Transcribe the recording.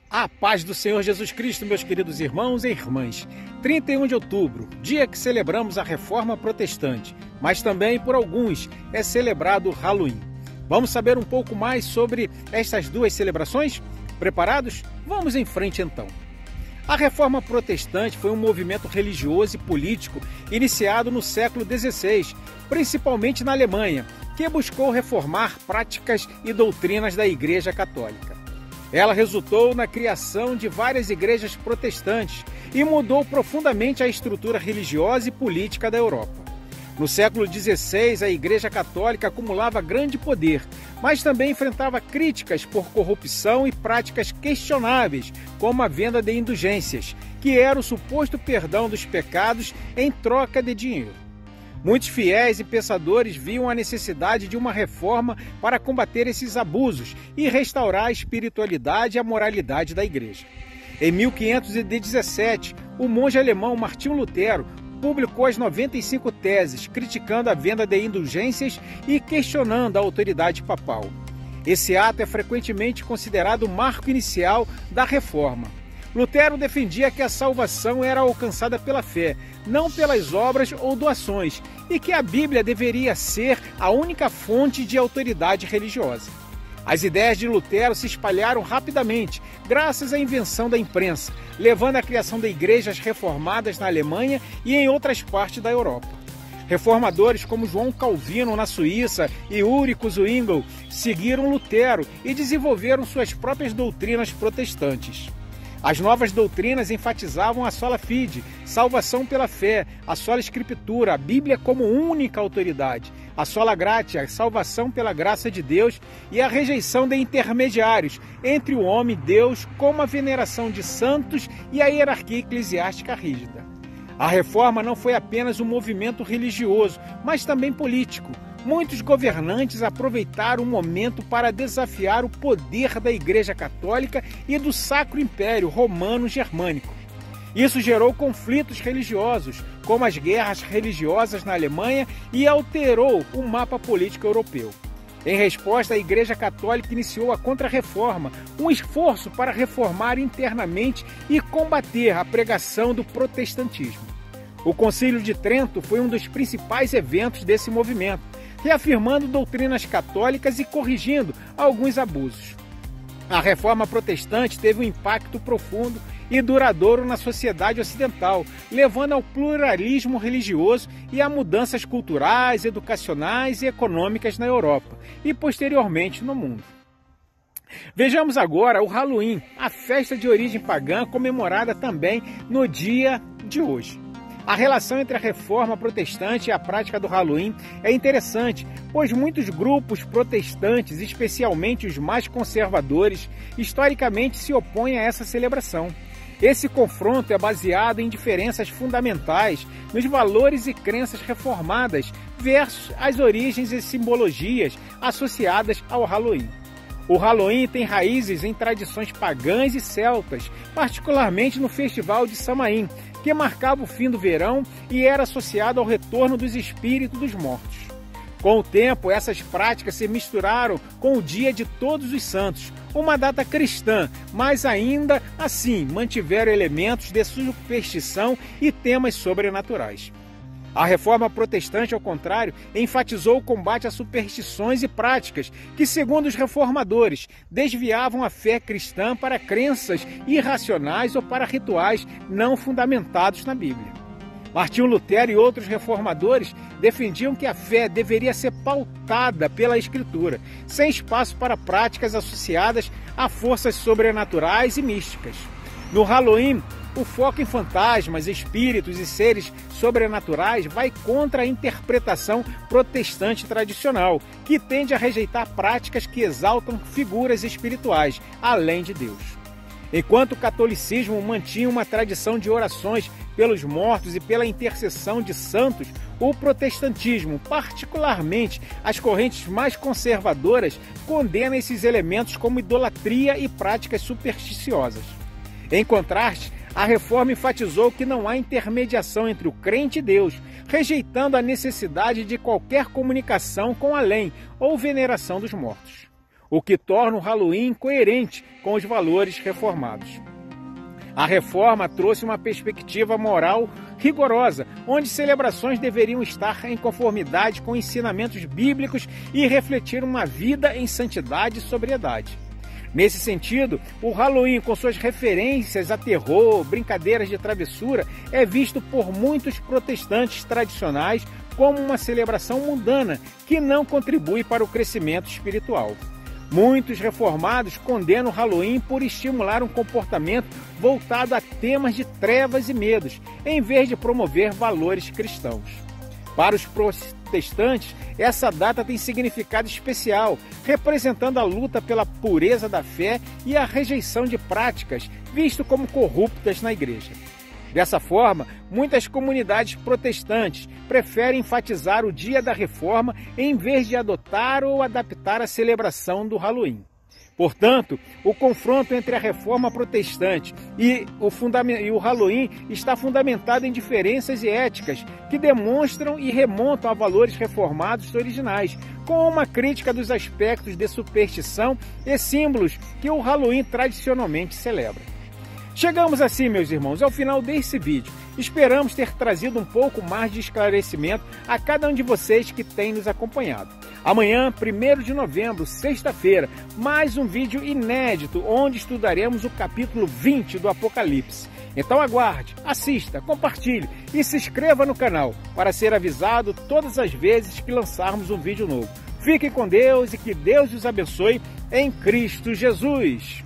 A paz do Senhor Jesus Cristo, meus queridos irmãos e irmãs. 31 de outubro, dia que celebramos a Reforma Protestante, mas também por alguns é celebrado o Halloween. Vamos saber um pouco mais sobre estas duas celebrações? Preparados? Vamos em frente então. A Reforma Protestante foi um movimento religioso e político iniciado no século XVI, principalmente na Alemanha, que buscou reformar práticas e doutrinas da Igreja Católica. Ela resultou na criação de várias igrejas protestantes e mudou profundamente a estrutura religiosa e política da Europa. No século XVI, a Igreja Católica acumulava grande poder, mas também enfrentava críticas por corrupção e práticas questionáveis, como a venda de indulgências, que era o suposto perdão dos pecados em troca de dinheiro. Muitos fiéis e pensadores viam a necessidade de uma reforma para combater esses abusos e restaurar a espiritualidade e a moralidade da Igreja. Em 1517, o monge alemão Martinho Lutero publicou as 95 teses, criticando a venda de indulgências e questionando a autoridade papal. Esse ato é frequentemente considerado o marco inicial da Reforma. Lutero defendia que a salvação era alcançada pela fé, não pelas obras ou doações, e que a Bíblia deveria ser a única fonte de autoridade religiosa. As ideias de Lutero se espalharam rapidamente, graças à invenção da imprensa, levando à criação de igrejas reformadas na Alemanha e em outras partes da Europa. Reformadores como João Calvino na Suíça e Ulrich Zwingli seguiram Lutero e desenvolveram suas próprias doutrinas protestantes. As novas doutrinas enfatizavam a sola fide, salvação pela fé, a sola escritura, a Bíblia como única autoridade, a sola gratia, salvação pela graça de Deus e a rejeição de intermediários entre o homem e Deus, como a veneração de santos e a hierarquia eclesiástica rígida. A reforma não foi apenas um movimento religioso, mas também político. Muitos governantes aproveitaram o momento para desafiar o poder da Igreja Católica e do Sacro Império Romano-Germânico. Isso gerou conflitos religiosos, como as guerras religiosas na Alemanha, e alterou o mapa político europeu. Em resposta, a Igreja Católica iniciou a Contra-Reforma, um esforço para reformar internamente e combater a pregação do protestantismo. O Concílio de Trento foi um dos principais eventos desse movimento, reafirmando doutrinas católicas e corrigindo alguns abusos. A Reforma Protestante teve um impacto profundo e duradouro na sociedade ocidental, levando ao pluralismo religioso e a mudanças culturais, educacionais e econômicas na Europa e, posteriormente, no mundo. Vejamos agora o Halloween, a festa de origem pagã comemorada também no dia de hoje. A relação entre a Reforma Protestante e a prática do Halloween é interessante, pois muitos grupos protestantes, especialmente os mais conservadores, historicamente se opõem a essa celebração. Esse confronto é baseado em diferenças fundamentais nos valores e crenças reformadas versus as origens e simbologias associadas ao Halloween. O Halloween tem raízes em tradições pagãs e celtas, particularmente no Festival de Samhain, que marcava o fim do verão e era associado ao retorno dos espíritos dos mortos. Com o tempo, essas práticas se misturaram com o Dia de Todos os Santos, uma data cristã, mas ainda assim mantiveram elementos de superstição e temas sobrenaturais. A Reforma Protestante, ao contrário, enfatizou o combate a superstições e práticas que, segundo os reformadores, desviavam a fé cristã para crenças irracionais ou para rituais não fundamentados na Bíblia. Martinho Lutero e outros reformadores defendiam que a fé deveria ser pautada pela Escritura, sem espaço para práticas associadas a forças sobrenaturais e místicas. No Halloween, o foco em fantasmas, espíritos e seres sobrenaturais vai contra a interpretação protestante tradicional, que tende a rejeitar práticas que exaltam figuras espirituais, além de Deus. Enquanto o catolicismo mantinha uma tradição de orações pelos mortos e pela intercessão de santos, o protestantismo, particularmente as correntes mais conservadoras, condena esses elementos como idolatria e práticas supersticiosas. Em contraste, a Reforma enfatizou que não há intermediação entre o crente e Deus, rejeitando a necessidade de qualquer comunicação com além ou veneração dos mortos. o que torna o Halloween coerente com os valores reformados. A reforma trouxe uma perspectiva moral rigorosa, onde celebrações deveriam estar em conformidade com ensinamentos bíblicos e refletir uma vida em santidade e sobriedade. Nesse sentido, o Halloween, com suas referências a terror, brincadeiras de travessura, é visto por muitos protestantes tradicionais como uma celebração mundana que não contribui para o crescimento espiritual. Muitos reformados condenam o Halloween por estimular um comportamento voltado a temas de trevas e medos, em vez de promover valores cristãos. Para os protestantes, essa data tem significado especial, representando a luta pela pureza da fé e a rejeição de práticas vistas como corruptas na igreja. Dessa forma, muitas comunidades protestantes preferem enfatizar o dia da reforma em vez de adotar ou adaptar a celebração do Halloween. Portanto, o confronto entre a reforma protestante e o Halloween está fundamentado em diferenças éticas que demonstram e remontam a valores reformados originais, com uma crítica dos aspectos de superstição e símbolos que o Halloween tradicionalmente celebra. Chegamos assim, meus irmãos, ao final desse vídeo. Esperamos ter trazido um pouco mais de esclarecimento a cada um de vocês que tem nos acompanhado. Amanhã, 1º de novembro, sexta-feira, mais um vídeo inédito onde estudaremos o capítulo 20 do Apocalipse. Então aguarde, assista, compartilhe e se inscreva no canal para ser avisado todas as vezes que lançarmos um vídeo novo. Fiquem com Deus e que Deus os abençoe em Cristo Jesus.